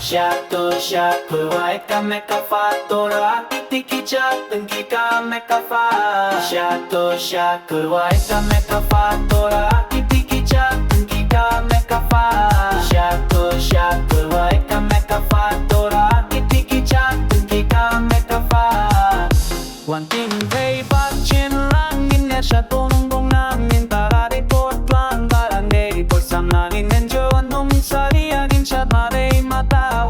Shato shad khyrwait ka meka phat tora kitiki chat tengki ka meka phat. Shato shad khyrwait ka meka phat tora kitiki chat tengki ka meka phat. Shato shad khyrwait ka meka phat tora kitiki chat tengki ka meka phat. One thing they bat chin lang in ya shato nung dong namin tara report plan barangay report sam namin enjo anong sari agin chat mare mata